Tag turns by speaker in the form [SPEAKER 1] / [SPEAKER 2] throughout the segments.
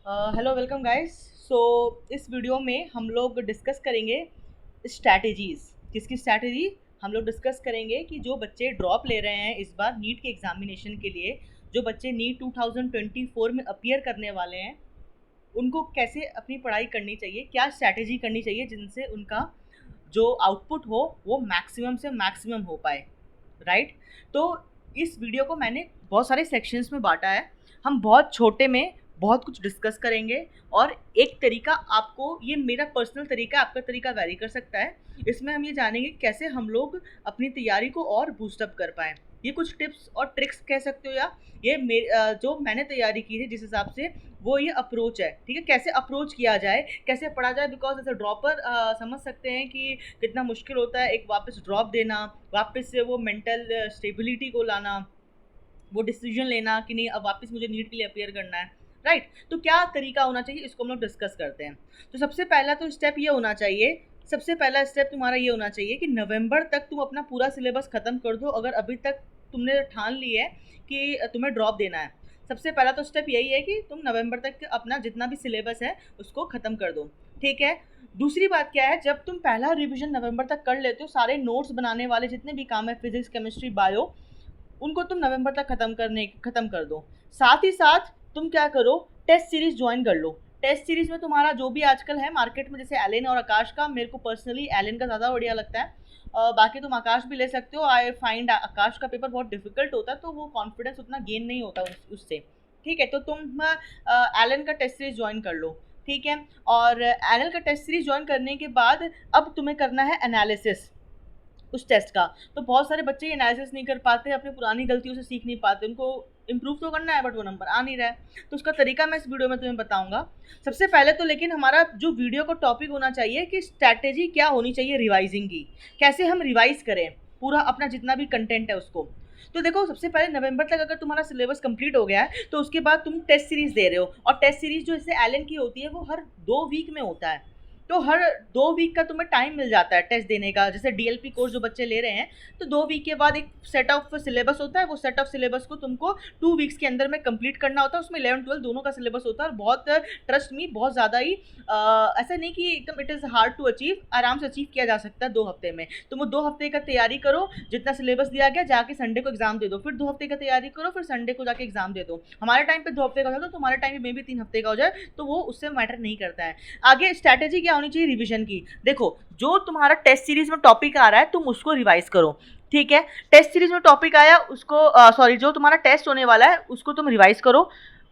[SPEAKER 1] Hello welcome guys. सो इस video में हम लोग डिस्कस करेंगे स्ट्रैटेजीज़। किसकी स्ट्रैटेजी? हम लोग डिस्कस करेंगे कि जो बच्चे ड्रॉप ले रहे हैं इस बार नीट के एग्जामिनेशन के लिए, जो बच्चे नीट 2024 में अपीयर करने वाले हैं, उनको कैसे अपनी पढ़ाई करनी चाहिए, क्या स्ट्रैटेजी करनी चाहिए जिनसे उनका जो आउटपुट हो वो मैक्सिमम से मैक्सिमम हो पाए। राइट? तो इस वीडियो को मैंने बहुत सारे सेक्शंस में बांटा है। हम बहुत छोटे में बहुत कुछ डिस्कस करेंगे और एक तरीका, आपको ये मेरा पर्सनल तरीका, आपका तरीका वैरी कर सकता है। इसमें हम ये जानेंगे कैसे हम लोग अपनी तैयारी को और बूस्टअप कर पाएँ। ये कुछ टिप्स और ट्रिक्स कह सकते हो, या ये जो मैंने तैयारी की थी जिस हिसाब से, वो ये अप्रोच है। ठीक है, कैसे अप्रोच किया जाए, कैसे पढ़ा जाए। बिकॉज एज अ ड्रॉपर समझ सकते हैं कि कितना मुश्किल होता है एक वापस ड्रॉप देना, वापस से वो मेंटल स्टेबिलिटी को लाना, वो डिसीजन लेना कि नहीं अब वापस मुझे नीट के लिए अपेयर करना है। राइट? तो क्या तरीका होना चाहिए, इसको हम लोग डिस्कस करते हैं। तो सबसे पहला तो स्टेप ये होना चाहिए, सबसे पहला स्टेप तुम्हारा ये होना चाहिए कि नवंबर तक तुम अपना पूरा सिलेबस ख़त्म कर दो। अगर अभी तक तुमने ठान ली है कि तुम्हें ड्रॉप देना है, सबसे पहला तो स्टेप यही है कि तुम नवंबर तक अपना जितना भी सिलेबस है उसको ख़त्म कर दो। ठीक है? दूसरी बात क्या है, जब तुम पहला रिवीजन नवंबर तक कर लेते हो, सारे नोट्स बनाने वाले जितने भी काम है, फिजिक्स, केमिस्ट्री, बायो, उनको तुम नवंबर तक ख़त्म कर दो। साथ ही साथ तुम क्या करो, टेस्ट सीरीज ज्वाइन कर लो। टेस्ट सीरीज में तुम्हारा जो भी आजकल है मार्केट में, जैसे एलेन और आकाश का, मेरे को पर्सनली एलेन का ज़्यादा बढ़िया लगता है। बाकी तुम आकाश भी ले सकते हो। आई फाइंड आकाश का पेपर बहुत डिफिकल्ट होता है, तो वो कॉन्फिडेंस उतना गेन नहीं होता उससे। ठीक है, तो तुम एलन का टेस्ट सीरीज ज्वाइन कर लो। ठीक है, और एलन का टेस्ट सीरीज ज्वाइन करने के बाद अब तुम्हें करना है एनालिसिस उस टेस्ट का। तो बहुत सारे बच्चे एनालिसिस नहीं कर पाते, अपनी पुरानी गलतियों से सीख नहीं पाते। उनको इम्प्रूव तो करना है बट वो नंबर आ नहीं रहा है। तो उसका तरीका मैं इस वीडियो में तुम्हें बताऊंगा। सबसे पहले तो लेकिन हमारा जो वीडियो का टॉपिक होना चाहिए कि स्ट्रैटेजी क्या होनी चाहिए रिवाइजिंग की, कैसे हम रिवाइज करें पूरा अपना जितना भी कंटेंट है उसको। तो देखो, सबसे पहले नवंबर तक अगर तुम्हारा सिलेबस कंप्लीट हो गया है तो उसके बाद तुम टेस्ट सीरीज दे रहे हो, और टेस्ट सीरीज जो इससे एलन की होती है वो हर 2 वीक में होता है। तो हर 2 वीक का तुम्हें टाइम मिल जाता है टेस्ट देने का। जैसे डीएलपी कोर्स जो बच्चे ले रहे हैं, तो 2 वीक के बाद एक सेट ऑफ सिलेबस होता है। वो सेट ऑफ सिलेबस को तुमको 2 वीक्स के अंदर में कंप्लीट करना होता है। उसमें 11-12 दोनों का सिलेबस होता है, और बहुत ट्रस्ट मी बहुत ज़्यादा ही ऐसा नहीं कि एकदम it is hard to achieve, आराम से अचीव किया जा सकता है 2 हफ्ते में। तुम वो 2 हफ्ते का तैयारी करो, जितना सिलेबस दिया गया, जाके संडे को एग्जाम दे दो, फिर 2 हफ्ते का तैयारी करो, फिर संडे को जाके एग्जाम दे दो। हमारे टाइम पे 2 हफ्ते का होता है, तो तुम्हारे टाइम में भी 3 हफ्ते का हो जाए तो वो उससे मैटर नहीं करता है। आगे स्ट्रैटेजी क्या होनी चाहिए रिवीजन की? देखो, जो तुम्हारा टेस्ट सीरीज में टॉपिक आ रहा है तुम उसको रिवाइज करो। ठीक है, टेस्ट सीरीज में टॉपिक आया उसको, सॉरी, जो तुम्हारा टेस्ट होने वाला है उसको तुम रिवाइज करो।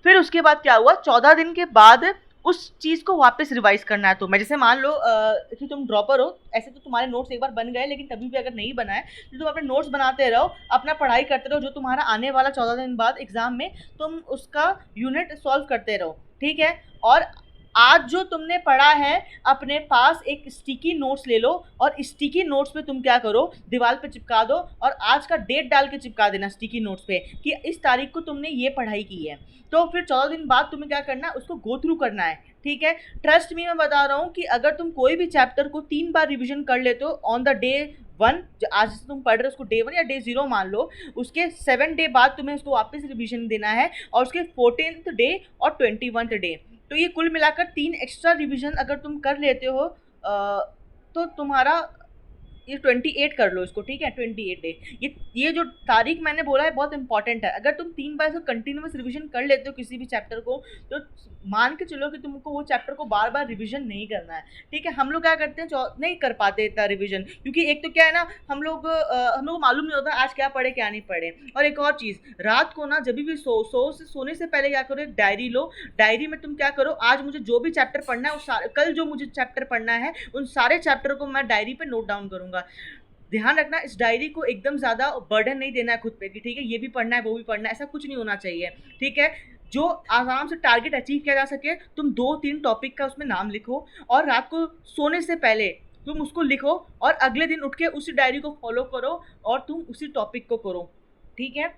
[SPEAKER 1] फिर उसके बाद क्या हुआ, 14 दिन के बाद उस चीज़ को वापस रिवाइज करना है। तो मैं जैसे मान लो कि तुम ड्रॉपर हो, ऐसे तो तुम्हारे नोट्स एक बार बन गए, लेकिन तभी भी अगर नहीं बना है तो तुम अपने नोट्स बनाते रहो, अपना पढ़ाई करते रहो। जो तुम्हारा आने वाला 14 दिन बाद एग्जाम में, तुम उसका यूनिट सॉल्व करते रहो। ठीक है, और आज जो तुमने पढ़ा है अपने पास एक स्टिकी नोट्स ले लो, और स्टिकी नोट्स पे तुम क्या करो, दीवार पे चिपका दो, और आज का डेट डाल के चिपका देना स्टिकी नोट्स पे कि इस तारीख को तुमने ये पढ़ाई की है। तो फिर 14 दिन बाद तुम्हें क्या करना है, उसको गो थ्रू करना है। ठीक है, ट्रस्ट मी, मैं बता रहा हूँ कि अगर तुम कोई भी चैप्टर को 3 बार रिविजन कर लेते हो ऑन द डे 1, आज से तुम पढ़ रहे हो उसको डे 1 या डे 0 मान लो, उसके 7 डे बाद तुम्हें उसको वापस रिविजन देना है, और उसके 14th डे और 21st डे। तो ये कुल मिलाकर 3 एक्स्ट्रा रिवीजन अगर तुम कर लेते हो तो तुम्हारा ये 28 कर लो इसको। ठीक है, 28 डे। ये जो तारीख मैंने बोला है बहुत इंपॉर्टेंट है। अगर तुम 3 बार से कंटिन्यूस रिवीजन कर लेते हो किसी भी चैप्टर को, तो मान के चलो कि तुमको वो चैप्टर को बार बार रिवीजन नहीं करना है। ठीक है, हम लोग क्या करते हैं, नहीं कर पाते इतना रिवीजन, क्योंकि एक तो क्या है ना, हम लोग को मालूम नहीं होता आज क्या पढ़े क्या नहीं पढ़े। और एक और चीज़, रात को ना जब भी सोने से पहले क्या करो, एक डायरी लो। डायरी में तुम क्या करो, आज मुझे जो भी चैप्टर पढ़ना है, उस कल जो मुझे चैप्टर पढ़ना है उन सारे चैप्टर को मैं डायरी पे नोट डाउन करूँगा। ध्यान रखना, इस डायरी को एकदम ज़्यादा बर्डन नहीं देना है खुद पे कि ठीक है ये भी पढ़ना है वो भी पढ़ना है, ऐसा कुछ नहीं होना चाहिए। ठीक है, जो आराम से टारगेट अचीव किया जा सके, तुम 2-3 टॉपिक का उसमें नाम लिखो, और रात को सोने से पहले तुम उसको लिखो, और अगले दिन उठ के उसी डायरी को फॉलो करो और तुम उसी टॉपिक को करो। ठीक है,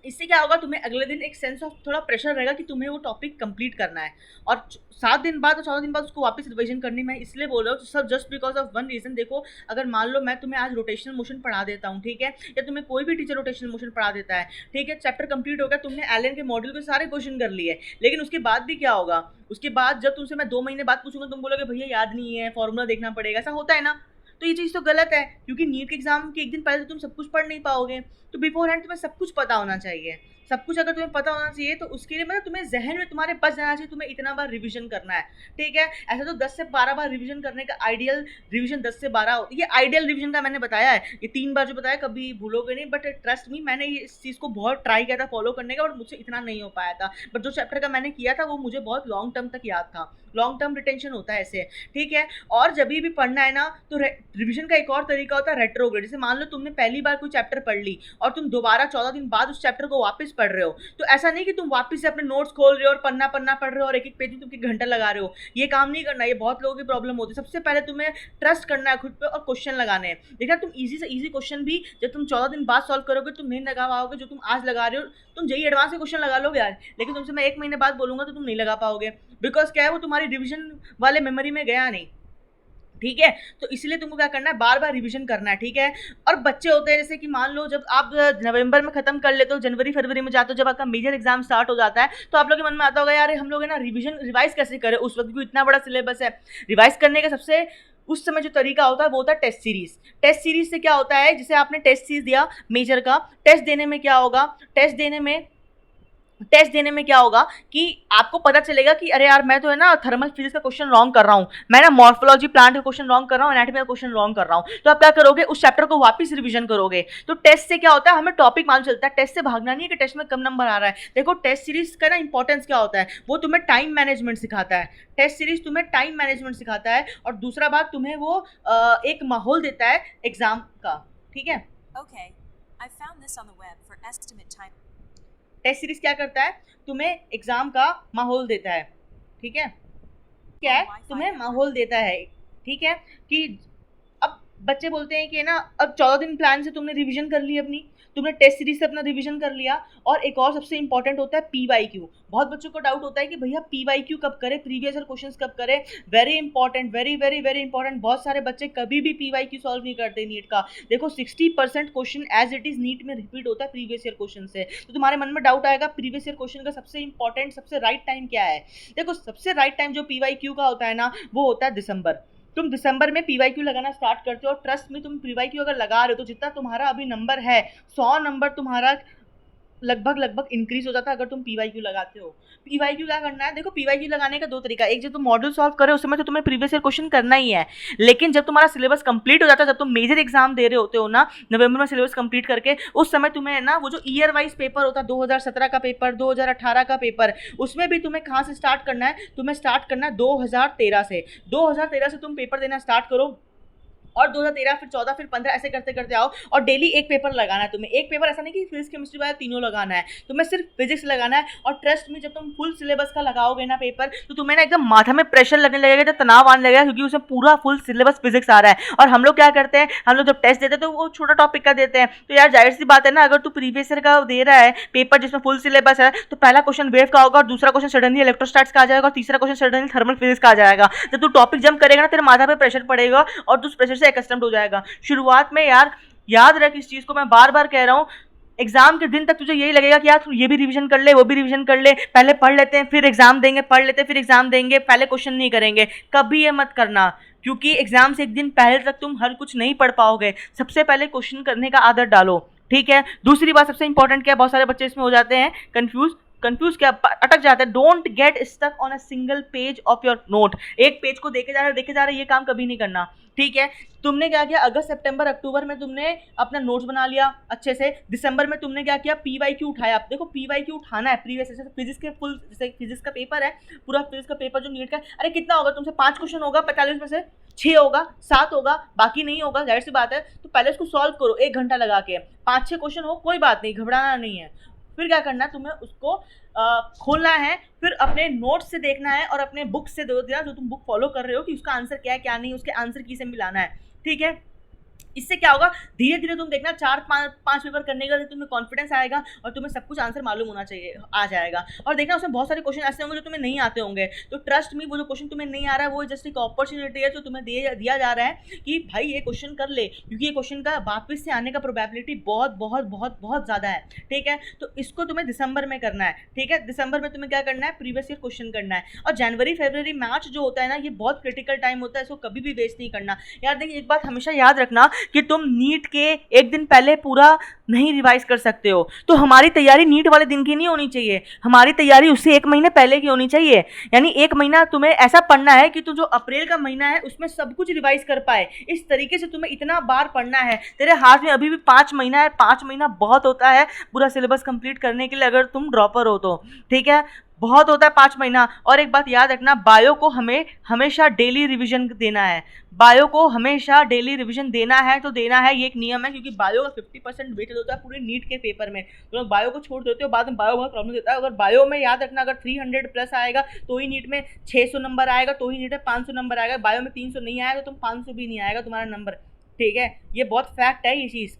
[SPEAKER 1] इससे क्या होगा, तुम्हें अगले दिन एक सेंस ऑफ थोड़ा प्रेशर रहेगा कि तुम्हें वो टॉपिक कंप्लीट करना है, और 7 दिन बाद और 14 दिन बाद उसको वापस रिवीजन करनी। मैं इसलिए बोल रहा हूँ sir, just because of one reason. देखो, अगर मान लो मैं तुम्हें आज रोटेशनल मोशन पढ़ा देता हूँ, ठीक है, या तुम्हें कोई भी टीचर रोटेशनल मोशन पढ़ा देता है, ठीक है, चैप्टर कंप्लीट हो गया, तुमने एलन के मॉड्यूल के सारे क्वेश्चन कर लिए, लेकिन उसके बाद भी क्या होगा, उसके बाद जब तुमसे मैं 2 महीने बाद पूछूंगा, तुम बोलोगे भैया याद नहीं है, फॉर्मूला देखना पड़ेगा, ऐसा होता है ना। तो ये चीज़ तो गलत है, क्योंकि नीट के एग्जाम के एक दिन पहले तो तुम सब कुछ पढ़ नहीं पाओगे। तो बिफोर हैंड तुम्हें सब कुछ पता होना चाहिए। सब कुछ अगर तुम्हें पता होना चाहिए तो उसके लिए मतलब तुम्हें जहन में तुम्हारे बच जाना चाहिए तुम्हें इतना बार रिवीजन करना है, ठीक है। ऐसा तो 10 से 12 बार रिवीजन करने का आइडियल रिवीजन 10 से 12 होती है। ये आइडियल रिवीजन का मैंने बताया है, ये 3 बार जो बताया कभी भूलोगे नहीं। बट ट्रस्ट मी, मैंने ये इस चीज़ को बहुत ट्राई किया था फॉलो करने का, बट मुझसे इतना नहीं हो पाया था। बट जो चैप्टर का मैंने किया था वो मुझे बहुत लॉन्ग टर्म तक याद था। लॉन्ग टर्म रिटेंशन होता है ऐसे, ठीक है। और जब भी पढ़ना है ना तो रिवीजन का एक और तरीका होता है रेट्रोग्रेड। जैसे मान लो तुमने पहली बार कोई चैप्टर पढ़ ली और तुम दोबारा 14 दिन बाद उस चैप्टर को वापस पढ़ रहे हो, तो ऐसा नहीं कि तुम वापस से अपने नोट्स खोल रहे हो और पन्ना पन्ना पढ़ रहे हो और एक एक पेज में तुम एक घंटा लगा रहे हो। ये काम नहीं करना, ये बहुत लोगों की प्रॉब्लम होती है। सबसे पहले तुम्हें ट्रस्ट करना है खुद पे और क्वेश्चन लगाने हैं। देखना, तुम इजी से इजी क्वेश्चन भी जब तुम 14 दिन बाद सॉल्व करोगे तुम नहीं लगा पाओगे जो तुम आज लगा रहे हो। तुम जेई एडवांस के क्वेश्चन लगा लोगे यार, लेकिन तुमसे मैं 1 महीने बाद बोलूंगा तो तुम नहीं लगा पाओगे, बिकॉज क्या है, वो तुम्हारी रिविजन वाले मेमोरी में गया नहीं, ठीक है। तो इसलिए तुमको क्या करना है, बार बार रिवीजन करना है, ठीक है। और बच्चे होते हैं जैसे कि मान लो जब आप नवंबर में खत्म कर लेते हो, जनवरी फरवरी में जाते हो, जब आपका मेजर एग्जाम स्टार्ट हो जाता है, तो आप लोग के मन में आता होगा यार हम लोग है ना रिवाइज कैसे करें उस वक्त, क्योंकि इतना बड़ा सिलेबस है। रिवाइज करने का सबसे उस समय जो तरीका होता है वो होता है टेस्ट सीरीज। टेस्ट सीरीज से क्या होता है, जैसे आपने टेस्ट सीरीज दिया मेजर का, टेस्ट देने में क्या होगा, टेस्ट देने में क्या होगा कि आपको पता चलेगा कि अरे यार मैं तो है ना थर्मल फिजिक्स का क्वेश्चन रॉन्ग कर रहा हूँ, मैं ना मॉर्फोलॉजी प्लांट का क्वेश्चन रॉन्ग कर रहा हूँ, एनाटॉमी का क्वेश्चन रॉन्ग कर रहा हूँ। तो आप क्या करोगे, उस चैप्टर को वापस रिवीजन करोगे। तो टेस्ट से क्या होता है, हमें टॉपिक मालूम चलता है। टेस्ट से भागना नहीं है कि टेस्ट में कम नंबर आ रहा है। देखो टेस्ट सीरीज का ना इंपॉर्टेंस क्या होता है, वो तुम्हें टाइम मैनेजमेंट सिखाता है। टेस्ट सीरीज तुम्हें टाइम मैनेजमेंट सिखाता है, और दूसरा बात तुम्हें वो एक माहौल देता है एग्जाम का, ठीक है।
[SPEAKER 2] Okay, I found this on the web for estimate time.
[SPEAKER 1] Test series क्या करता है, तुम्हें एग्जाम का माहौल देता है, ठीक है। क्या है, तुम्हें माहौल देता है, ठीक है। कि अब बच्चे बोलते हैं कि ना अब 14 दिन प्लान से तुमने रिवीजन कर ली, अपनी तुमने टेस्ट सीरीज से अपना रिवीजन कर लिया। और एक और सबसे इंपॉर्टेंट होता है पीवाईक्यू। बहुत बच्चों को डाउट होता है कि भैया पीवाईक्यू कब करें, प्रीवियस ईयर क्वेश्चंस कब करें। Very important, very very very important. बहुत सारे बच्चे कभी भी पीवाईक्यू सॉल्व नहीं करते नीट का। देखो 60% question as it is NEET में रिपीट होता है प्रीवियस ईयर क्वेश्चन से। तो तुम्हारे मन में डाउट आएगा प्रीवियस ईयर क्वेश्चन का सबसे इंपॉर्टेंट सबसे राइट टाइम क्या है। देखो सबसे राइट टाइम जो पीवाईक्यू का होता है ना, वो होता है दिसंबर। तुम दिसंबर में पीवाईक्यू लगाना स्टार्ट करते हो, और ट्रस्ट में तुम पीवाईक्यू अगर लगा रहे हो तो जितना तुम्हारा अभी नंबर है 100 नंबर तुम्हारा लगभग इंक्रीज हो जाता है अगर तुम पीवाईक्यू लगाते हो। पीवाईक्यू क्या करना है, देखो पीवाईक्यू लगाने का 2 तरीका। एक, जब तुम मॉड्यूल सॉल्व करे उस समय तो तुम्हें प्रीवियस ईयर क्वेश्चन करना ही है, लेकिन जब तुम्हारा सिलेबस कंप्लीट हो जाता है, जब तुम मेजर एग्जाम दे रहे होते हो ना नवंबर में सिलेबस कंप्लीट करके, उस समय तुम्हें ना वो जो ईयर वाइज पेपर होता है 2017 का पेपर, 2018 का पेपर, उसमें भी तुम्हें कहाँ से स्टार्ट करना है, तुम्हें स्टार्ट करना है 2013 से। 2013 से तुम पेपर देना स्टार्ट करो, और 2013 फिर 14 फिर 15 ऐसे करते करते आओ, और डेली एक पेपर लगाना है तुम्हें। एक पेपर ऐसा नहीं कि फिजिक्स केमिस्ट्री वाला तीनों लगाना है, तुम्हें सिर्फ फिजिक्स लगाना है। और ट्रस्ट में जब तुम फुल सिलेबस का लगाओगे ना पेपर, तो तुम्हें ना एकदम माथा में प्रेशर लगने लगेगा, तो तनाव आने लगेगा, क्योंकि उसमें पूरा फुल सिलेबस फिजिक्स आ रहा है। और हम लोग क्या करते हैं, हम लोग जब टेस्ट देते हैं तो वो छोटा टॉपिक का देते हैं। तो यार जाहिर सी बात है ना, अगर तू प्रीवियस ईयर का दे रहा है पेपर जिसमें फुल सिलेबस है, तो पहला क्वेश्चन वेव का होगा, और दूसरा क्वेश्चन सडनली इलेक्ट्रोस्टैटिक्स का आ जाएगा, और तीसरा क्वेश्चन सडनली थर्मल फिजिक्स का आ जाएगा। जब तू टॉपिक जंप करेगा ना, तेरे माथा पे प्रेशर पड़ेगा और तू उस प्रेशर से एकस्टम्ड हो जाएगा। शुरुआत में यार याद रख इस चीज को, मैं बार बार कह रहा हूँ, एग्जाम के दिन तक तुझे यही लगेगा कि यार तू ये भी रिवीजन कर ले, वो भी रिवीजन कर ले, पहले पढ़ लेते हैं फिर एग्जाम देंगे, पढ़ लेते हैं फिर एग्जाम देंगे, पहले क्वेश्चन नहीं करेंगे। कभी ये मत करना, क्योंकि एग्जाम से एक दिन पहले तक तुम हर कुछ नहीं पढ़ पाओगे। सबसे पहले क्वेश्चन करने का आदत डालो, ठीक है। दूसरी बात सबसे इंपॉर्टेंट क्या है, बहुत सारे बच्चे इसमें हो जाते हैं कंफ्यूज क्या, अटक जाते हैं। Don't get stuck on a single page of your note. एक पेज को देखे जा रहे ये काम कभी नहीं करना, ठीक है। तुमने क्या किया, अगस्त सितंबर अक्टूबर में तुमने अपना नोट्स बना लिया अच्छे से। दिसंबर में तुमने क्या किया, पीवाईक्यू उठाया। देखो पीवाईक्यू उठाना है प्रीवियस, जैसे फिजिक्स के फुल, जैसे फिजिक्स का पेपर है पूरा, फिजिक्स का पेपर जो नीट का, अरे कितना होगा तुमसे 5 क्वेश्चन होगा, 45 में से 6 होगा, 7 होगा, बाकी नहीं होगा, जाहिर सी बात है। तो पहले इसको सॉल्व करो 1 घंटा लगा के, 5-6 क्वेश्चन हो कोई बात नहीं, घबराना नहीं है। फिर क्या करना है, तुम्हें उसको खोलना है, फिर अपने नोट्स से देखना है और अपने बुक से देना जो तुम बुक फॉलो कर रहे हो कि उसका आंसर क्या है क्या नहीं, उसके आंसर की से मिलाना है, ठीक है। इससे क्या होगा, धीरे धीरे तुम देखना 4-5 पेपर करने के बाद तुम्हें कॉन्फिडेंस आएगा और तुम्हें सब कुछ आंसर मालूम होना चाहिए, आ जाएगा। और देखना उसमें बहुत सारे क्वेश्चन ऐसे होंगे जो तुम्हें नहीं आते होंगे, तो ट्रस्ट मी वो जो क्वेश्चन तुम्हें नहीं आ रहा है वो जस्ट एक अपॉर्चुनिटी है जो तुम्हें दिया जा रहा है कि भाई ये क्वेश्चन कर ले, क्योंकि ये क्वेश्चन का वापस से आने का प्रोबेबिलिटी बहुत बहुत बहुत बहुत ज़्यादा है, ठीक है। तो इसको तुम्हें दिसंबर में करना है, ठीक है। दिसंबर में तुम्हें क्या करना है, प्रीवियस ईयर क्वेश्चन करना है। और जनवरी फरवरी मार्च जो होता है ना, ये बहुत क्रिटिकल टाइम होता है, इसको कभी भी वेस्ट नहीं करना। यार देखिए एक बात हमेशा याद रखना कि तुम नीट के एक दिन पहले पूरा नहीं रिवाइज कर सकते हो, तो हमारी तैयारी नीट वाले दिन की नहीं होनी चाहिए, हमारी तैयारी उससे 1 महीने पहले की होनी चाहिए। यानी 1 महीना तुम्हें ऐसा पढ़ना है कि तुम जो अप्रैल का महीना है उसमें सब कुछ रिवाइज कर पाए। इस तरीके से तुम्हें इतना बार पढ़ना है। तेरे हाथ में अभी भी 5 महीना है, 5 महीना बहुत होता है पूरा सिलेबस कंप्लीट करने के लिए, अगर तुम ड्रॉपर हो तो, ठीक है, बहुत होता है 5 महीना। और एक बात याद रखना, बायो को हमें हमेशा डेली रिवीजन देना है, बायो को हमेशा डेली रिवीजन देना है, तो देना है, ये एक नियम है, क्योंकि बायो का 50% वेटेज होता है पूरे नीट के पेपर में। तो लोग बायो को छोड़ देते हो, बाद में बायो बहुत प्रॉब्लम देता है। अगर बायो में याद रखना, अगर 300 प्लस आएगा तो ही नीट में 600 नंबर आएगा, तो ही नीट में 500 नंबर आएगा। बायो में 300 नहीं आएगा तो तुम 500 भी नहीं आएगा तुम्हारा नंबर, ठीक है। ये बहुत फैक्ट है ये चीज़,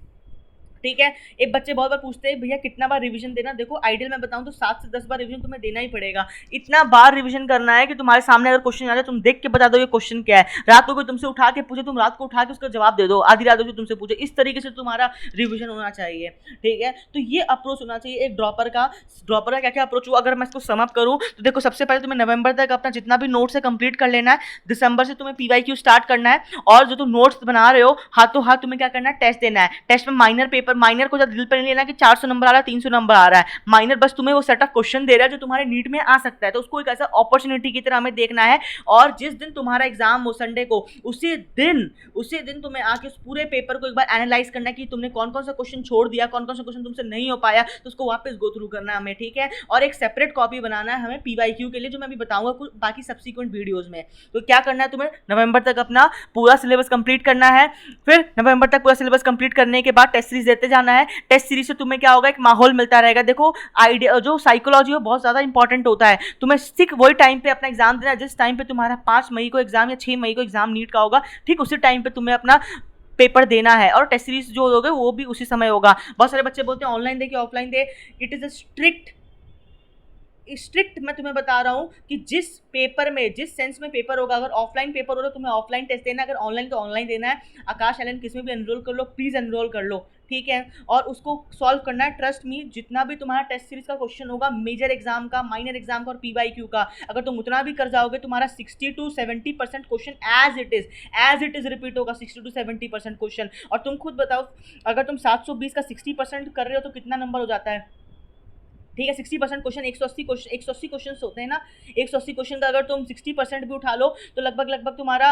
[SPEAKER 1] ठीक है। एक बच्चे बहुत बार पूछते हैं भैया कितना बार रिवीजन देना, देखो आइडियल मैं बताऊं तो 7 से 10 बार रिवीजन तुम्हें देना ही पड़ेगा। इतना बार रिवीजन करना है कि तुम्हारे सामने अगर क्वेश्चन आ जाए तुम देख के बता दो ये क्वेश्चन क्या है। रात को कोई तुमसे उठा के पूछे, तुम रात को उठा के उसका जवाब दे दो, आधी रात को तुमसे पूछे, इस तरीके से तुम्हारा रिवीजन होना चाहिए, ठीक है। तो ये अप्रोच होना चाहिए एक ड्रॉपर का। ड्रॉपर का क्या क्या अप्रोच हुआ, अगर मैं इसको समअप करूँ तो देखो सबसे पहले तुम्हें नवंबर तक अपना जितना भी नोट्स है कंप्लीट कर लेना है। दिसंबर से तुम्हें PYQ स्टार्ट करना है, और जो तुम नोट्स बना रहे हो हाथों हाथ तुम्हें क्या करना है, टेस्ट देना है। टेस्ट में माइनर पेपर, माइनर को दिल पर नहीं लेना कि 400 नंबर आ रहा है 300 नंबर आ रहा है, माइनर बस तुम्हें वो सेट ऑफ क्वेश्चन दे रहा है जो तुम्हारे नीट में आ सकता है, तो उसको एक ऐसा अपॉर्चुनिटी की तरह हमें देखना है। और जिस दिन तुम्हारा एग्जाम हो संडे को, उसी दिन तुम्हें आके उस पूरे पेपर को एक बार एनालाइज करना है कि तुमने कौन कौन सा क्वेश्चन छोड़ दिया, कौन कौन सा क्वेश्चन तुमसे नहीं हो पाया, तो उसको वापस गो थ्रू करना है हमें, ठीक है। और एक सेपरेट कॉपी बनाना है हमें PYQ के लिए, जो मैं अभी बताऊंगा कुछ बाकी सब्सिक्वेंट वीडियोज में। तो क्या करना है, तुम्हें नवंबर तक अपना पूरा सिलेबस कंप्लीट करना है। फिर नवंबर तक पूरा सिलेबस कंप्लीट करने के बाद टेस्ट सीरीज देते जाना है। टेस्ट सीरीज से तुम्हें क्या होगा, एक माहौल मिलता रहेगा। देखो आइडिया जो साइकोलॉजी है बहुत ज़्यादा इंपॉर्टेंट होता है। तुम्हें सिर्फ वही टाइम पे अपना एग्जाम देना है जिस टाइम पे तुम्हारा 5 मई को एग्जाम या 6 मई को एग्जाम नीट का होगा, ठीक उसी टाइम पे तुम्हें अपना पेपर देना है। और टेस्ट सीरीज जो होगा वो भी उसी समय होगा। बहुत सारे बच्चे बोलते हैं ऑनलाइन दे कि offline they, it is a strict मैं तुम्हें बता रहा हूँ कि जिस पेपर में, जिस सेंस में पेपर होगा, अगर ऑफलाइन पेपर हो तो तुम्हें ऑफलाइन टेस्ट देना है, अगर ऑनलाइन तो ऑनलाइन देना है। आकाश एलन किस में भी एनरोल कर लो, प्लीज़ एनरोल कर लो, ठीक है। और उसको सॉल्व करना है। ट्रस्ट मी, जितना भी तुम्हारा टेस्ट सीरीज का क्वेश्चन होगा, मेजर एग्जाम का, माइनर एग्जाम का और PYQ का, अगर तुम उतना भी कर जाओगे तुम्हारा 60 to 70% question as it is repeat होगा, 60 to 70% क्वेश्चन। और तुम खुद बताओ, अगर तुम 720 का 60% कर रहे हो तो कितना नंबर हो जाता है, ठीक है। 60% क्वेश्चन 180 क्वेश्चन होते हैं ना, 180 क्वेश्चन का अगर तुम 60% भी उठा लो तो लगभग तुम्हारा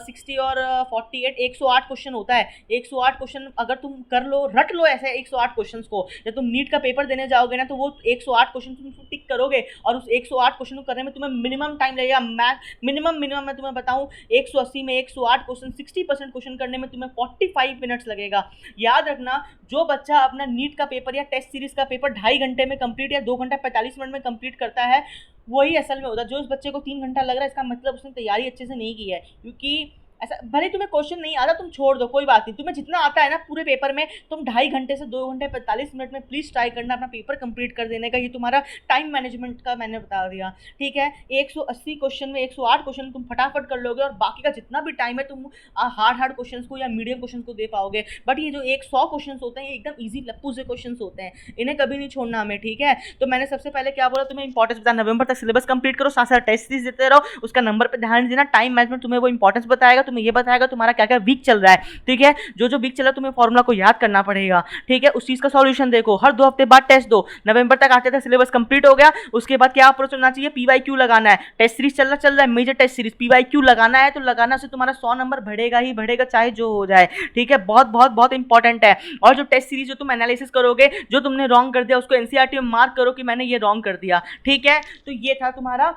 [SPEAKER 1] 60 और 48 108 क्वेश्चन होता है। 108 क्वेश्चन अगर तुम कर लो, रट लो ऐसे 108 क्वेश्चन को, जब तुम नीट का पेपर देने जाओगे ना तो वो 108 क्वेश्चन तुम टिक करोगे, और उस 108 क्वेश्चन को करने में तुम्हें मिनिमम टाइम लगेगा। मिनिमम मैं तुम्हें बताऊँ, 180 में 108 क्वेश्चन 60% क्वेश्चन करने में तुम्हें 45 मिनट्स लगेगा। याद रखना, जो बच्चा अपना नीट का पेपर या टेस्ट सीरीज का पेपर 2.5 घंटे में कंप्लीट या 2 घंटा 45 मिनट में कंप्लीट करता है, वही असल में होता है। जो उस बच्चे को 3 घंटा लग रहा है, इसका मतलब उसने तैयारी अच्छे से नहीं की है। क्योंकि ऐसा भले तुम्हें क्वेश्चन नहीं आता, तुम छोड़ दो, कोई बात नहीं। तुम्हें जितना आता है ना पूरे पेपर में, तुम 2.5 घंटे से 2 घंटे 45 मिनट में प्लीज़ ट्राई करना अपना पेपर कंप्लीट कर देने का। ये तुम्हारा टाइम मैनेजमेंट का मैंने बता दिया, ठीक है। 180 क्वेश्चन में 108 क्वेश्चन तुम फटाफट कर लोगे, और बाकी का जितना भी टाइम है तुम हार्ड क्वेश्चन को या मीडियम क्वेश्चन को दे पाओगे। बट ये जो 100 क्वेश्चन होते हैं, एकदम ईजी लप्पू से क्वेश्चन होते हैं, इन्हें कभी नहीं छोड़ना हमें, ठीक है। तो मैंने सबसे पहले क्या बोला, तुम्हें इंपॉर्टेंस बता, नवंबर तक सिलेबस कंप्लीट करो, साथ साथ टेस्ट सीरीज देते रहो, उसका नंबर पर ध्यान देना। टाइम मैनेजमेंट तुम्हें वो इंपॉर्टेंस बताएगा, तुम्हें ये बताएगा तुम्हारा क्या क्या वीक चल रहा है, ठीक है। जो वीक चल रहा है तुम्हें फॉर्मूला को याद करना पड़ेगा, ठीक है। उस चीज का सॉल्यूशन देखो, हर 2 हफ्ते बाद टेस्ट दो। नवंबर तक आते थे सिलेबस कंप्लीट हो गया, उसके बाद क्या अप्रोच होना चाहिए, PYQ लगाना है। टेस्ट सीरीज चल रहा है, मेजर टेस्ट सीरीज, PYQ लगाना है, तो लगाना से तुम्हारा 100 नंबर बढ़ेगा ही बढ़ेगा, चाहे जो हो जाए, ठीक है। बहुत बहुत बहुत इंपॉर्टेंट है। और जो टेस्ट सीरीज जो तुम एनालिसिस करोगे, जो तुमने रॉन्ग कर दिया उसको NCERT में मार्क करो कि मैंने ये रॉन्ग कर दिया, ठीक है। तो ये था तुम्हारा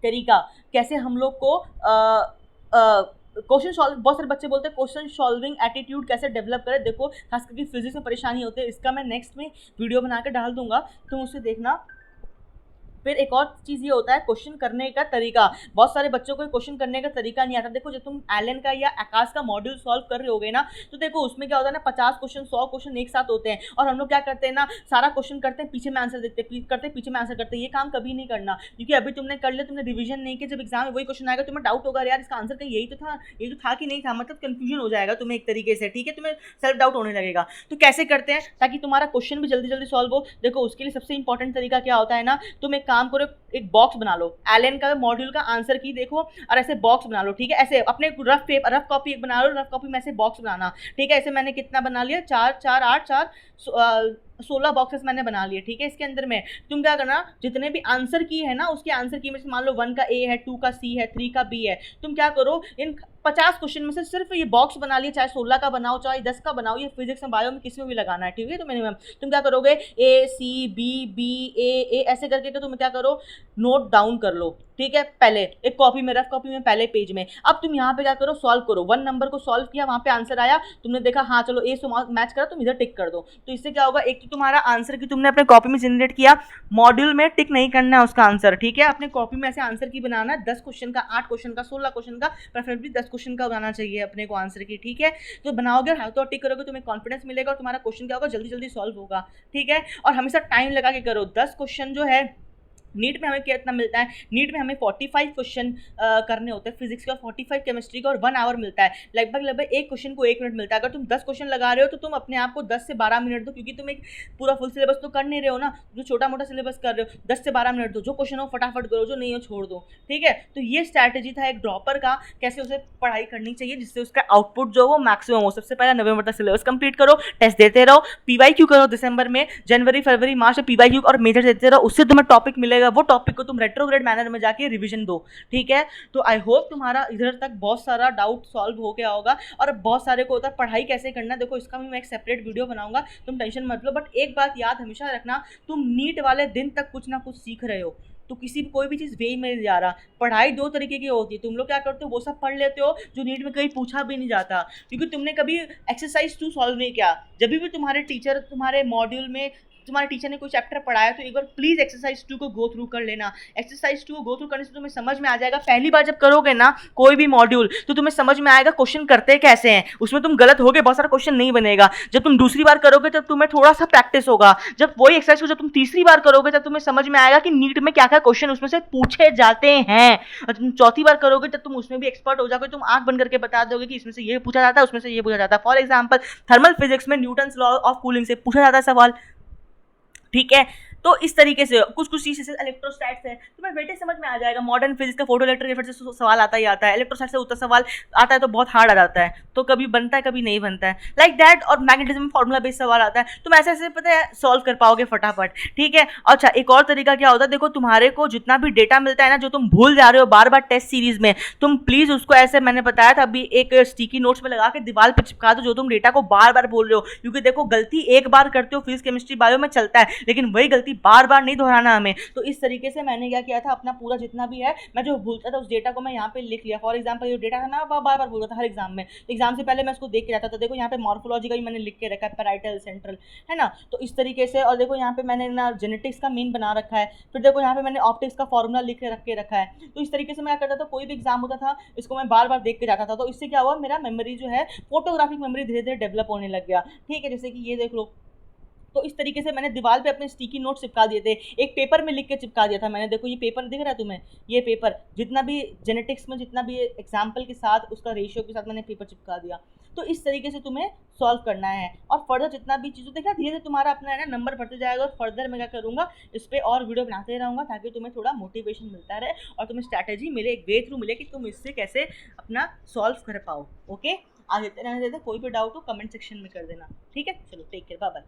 [SPEAKER 1] तरीका, कैसे हम लोग को क्वेश्चन सॉल्व, बहुत सारे बच्चे बोलते हैं क्वेश्चन सॉल्विंग एटीट्यूड कैसे डेवलप करें। देखो खास करके फिजिक्स में परेशानी होती है, इसका मैं नेक्स्ट में वीडियो बना के डाल दूंगा, तुम उसे देखना। फिर एक और चीज़ ये होता है क्वेश्चन करने का तरीका। बहुत सारे बच्चों को क्वेश्चन करने का तरीका नहीं आता। देखो जब तुम एलन का या आकाश का मॉड्यूल सॉल्व कर रहे होगे ना, तो देखो उसमें क्या होता है ना, 50 क्वेश्चन 100 क्वेश्चन एक साथ होते हैं, और हम लोग क्या करते हैं ना, सारा क्वेश्चन करते हैं, पीछे में आंसर देखते हैं, करते हैं पीछे में आंसर करते हैं। ये काम कभी नहीं करना, क्योंकि अभी तुमने कर लिया, तुमने रिविजन नहीं किया, जब एग्जाम में वही क्वेश्चन आएगा तुम्हें डाउट होगा, यार इसका आंसर कहीं यही तो था, ये तो था कि नहीं था, मतलब कंफ्यूजन हो जाएगा तुम्हें एक तरीके से, ठीक है, तुम्हें सेल्फ डाउट होने लगेगा। तो कैसे करते हैं ताकि तुम्हारा क्वेश्चन भी जल्दी जल्दी सॉल्व हो? देखो उसके लिए सबसे इंपॉर्टेंट तरीका क्या होता है ना, तुम एक काम करो, एक बॉक्स बना लो, एलन का मॉड्यूल का आंसर की देखो और ऐसे बॉक्स बना लो, ठीक है, ऐसे अपने रफ कॉपी एक बना लो, रफ कॉपी में ऐसे बॉक्स बनाना, ठीक है। ऐसे मैंने कितना बना लिया, 4 4 8 4 16 बॉक्सेस मैंने बना लिए, ठीक है। इसके अंदर में तुम क्या करना, जितने भी आंसर की है ना, उसके आंसर की में से मान लो 1 का ए है, 2 का सी है, 3 का बी है, तुम क्या करो, इन 50 क्वेश्चन में से सिर्फ ये बॉक्स बना लिए, चाहे 16 का बनाओ चाहे 10 का बनाओ, ये फिजिक्स में बायो में किसी में भी लगाना है, ठीक है। तो मिनिमम तुम क्या करोगे, ए सी बी बी ए ऐसे करके तुम क्या करो, नोट डाउन कर लो, ठीक है, पहले एक कॉपी में, रफ कॉपी में, पहले पेज में। अब तुम यहाँ पे क्या करो, सॉल्व करो, 1 नंबर को सॉल्व किया, वहाँ पे आंसर आया, तुमने देखा हाँ चलो ए से मैच करा, तुम इधर टिक कर दो। तो इससे क्या होगा, एक तो तुम्हारा आंसर की तुमने अपने कॉपी में जनरेट किया, मॉड्यूल में टिक नहीं करना है उसका आंसर, ठीक है। अपने कॉपी में ऐसे आंसर की बनाना है, 10 क्वेश्चन का, 8 क्वेश्चन का, 16 क्वेश्चन का, प्रेफरेबली 10 क्वेश्चन का बनाना चाहिए अपने को आंसर की, ठीक है। तो बनाओगे, हाँ तो टिक करोगे, तुम्हें कॉन्फिडेंस मिलेगा और तुम्हारा क्वेश्चन क्या होगा, जल्दी जल्दी सॉल्व होगा, ठीक है। और हमेशा टाइम लगा के करो। 10 क्वेश्चन जो है नीट में हमें कितना मिलता है, नीट में हमें 45 क्वेश्चन करने होते हैं फिजिक्स के और 45 केमिस्ट्री का, और 1 आवर मिलता है, लगभग एक क्वेश्चन को 1 मिनट मिलता है। अगर तुम 10 क्वेश्चन लगा रहे हो तो तुम अपने आप को 10 से 12 मिनट दो, क्योंकि तुम एक पूरा फुल सिलेबस तो कर नहीं रहे हो ना, जो छोटा मोटा सिलेबस कर रहे हो, 10 से 12 मिनट दो, जो क्वेश्चन हो फटाफट करो, जो नहीं हो छोड़ दो, ठीक है। तो ये स्ट्रैटेजी था एक ड्रॉपर का, कैसे उसे पढ़ाई करनी चाहिए जिससे उसका आउटपुट जो वो मैक्सिमम हो। सबसे पहले नवंबर तक सिलेबस कंप्लीट करो, टेस्ट देते रहो, पीवाईक्यू करो दिसंबर में, जनवरी फरवरी मार्च में पीवाईक्यू और मेजर देते रहो, उससे तुम्हें टॉपिक मिलेगा, वो टॉपिक को तुम रेट्रोग्रेड मैनर में जाके रिवीजन दो, ठीक है। तो आई होप तुम्हारा इधर तक बहुत सारा डाउट सॉल्व हो गया होगा। और बहुत सारे को होता है पढ़ाई कैसे करना, देखो इसका भी मैं एक सेपरेट वीडियो बनाऊंगा, तुम टेंशन मत लो। बट एक बात याद हमेशा रखना, तुम नीट वाले दिन तक कुछ ना कुछ सीख रहे हो, तो किसी भी कोई भी चीज़ वे में नहीं जा रहा। पढ़ाई 2 तरीके की होती है, तुम लोग क्या करते हो, वो सब पढ़ लेते हो जो नीट में कहीं पूछा भी नहीं जाता, क्योंकि तुमने कभी एक्सरसाइज 2 सॉल्व नहीं किया। जब भी तुम्हारे टीचर तुम्हारे मॉड्यूल में तुम्हारे टीचर ने कोई चैप्टर पढ़ाया तो एक बार प्लीज एक्सरसाइज 2 को गो थ्रू कर लेना। एक्सरसाइज 2 को गो थ्रू करने से तुम्हें समझ में आ जाएगा। पहली बार जब करोगे ना कोई भी मॉड्यूल, तो तुम्हें समझ में आएगा क्वेश्चन करते कैसे हैं, उसमें तुम गलत होगे, बहुत सारा क्वेश्चन नहीं बनेगा। जब तुम दूसरी बार करोगे तब तुम्हें थोड़ा सा प्रैक्टिस होगा, जब वही एक्सरसाइज को जब तुम तीसरी बार करोगे तब तुम्हें समझ में आएगा कि नीट में क्या क्या क्वेश्चन उसमें से पूछे जाते हैं। और तुम चौथी बार करोगे तब तुम उसमें भी एक्सपर्ट हो जाओगे, तुम आंख बंद करके बता दोगे कि इसमें से ये पूछा जाता है, उसमें से ये पूछा जाता है। फॉर एग्जाम्पल थर्मल फिजिक्स में न्यूटन्स लॉ ऑफ कूलिंग से पूछा जाता है सवाल, ठीक है। तो इस तरीके से कुछ कुछ चीज़ जैसे इलेक्ट्रोस्टैट्स है, तुम्हें बेटे समझ में आ जाएगा। मॉडर्न फिजिक्स का फोटो इलेक्ट्रिक से सवाल आता ही आता है, इलेक्ट्रोस्टैट से उत्तर सवाल आता है तो बहुत हार्ड आ जाता है, तो कभी बनता है कभी नहीं बनता है, लाइक दैट। और मैग्नेटिज्म में फॉर्मूला बेस्ड सवाल आता है, तुम ऐसे ऐसे पता है सॉल्व कर पाओगे फटाफट, ठीक है। अच्छा एक और तरीका क्या होता है, देखो तुम्हारे को जितना भी डेटा मिलता है ना, जो तुम भूल जा रहे हो बार बार टेस्ट सीरीज में, तुम प्लीज उसको ऐसे मैंने बताया था अभी एक स्टिकी नोट्स में लगा के दीवार पर चिपका दो, जो तुम डेटा को बार बार बोल रहे हो। क्योंकि देखो गलती एक बार करते हो फिजिक्स केमिस्ट्री बायो में चलता है, लेकिन वही गलती बार बार नहीं दोहराना हमें। तो इस तरीके से मैंने क्या किया था, अपना पूरा जितना भी है मैं जो भूलता था उस डेटा को मैं यहाँ पे लिख लिया। फॉर एग्जांपल ये डेटा था मैं बार बार भूलता था हर एग्जाम में, तो एग्जाम से पहले मैं उसको देख के जाता था। देखो यहाँ पे मॉर्फोलॉजी का भी मैंने लिख के रखा है, पैराइटल सेंट्रल, है ना। तो इस तरीके से, और देखो यहाँ पे मैंने ना जेनेटिक्स का मीन बना रखा है, फिर देखो यहाँ पे मैंने ऑप्टिक्स का फॉर्मूला लिख के रख के रखा है। तो इस तरीके से मैं क्या करता था, कोई भी एग्जाम होता था इसको मैं बार बार देख के जाता था। तो इससे क्या हुआ, मेरा मेमोरी जो है फोटोग्राफिक मेमोरी धीरे धीरे डेवलप होने लग गया, ठीक है। जैसे कि ये देख लो, तो इस तरीके से मैंने दीवार पे अपने स्टिकी नोट चिपका दिए थे, एक पेपर में लिख के चिपका दिया था मैंने। देखो ये पेपर दिख रहा है तुम्हें, ये पेपर जितना भी जेनेटिक्स में जितना भी एग्जाम्पल के साथ उसका रेशियो के साथ मैंने पेपर चिपका दिया। तो इस तरीके से तुम्हें सॉल्व करना है, और फर्दर जितना भी चीज़ों देखा धीरे धीरे तुम्हारा अपना है ना नंबर बढ़ते जाएगा। और फर्दर मैं क्या करूँगा, इस पर और वीडियो बनाते रहूँगा ताकि तुम्हें थोड़ा मोटिवेशन मिलता रहे और तुम्हें स्ट्रैटेजी मिले, एक वे थ्रू मिले कि तुम इससे कैसे अपना सॉल्व कर पाओ। ओके, आज इतने रहने देते, कोई भी डाउट हो कमेंट सेक्शन में कर देना, ठीक है। चलो टेक केयर, बाय बाय।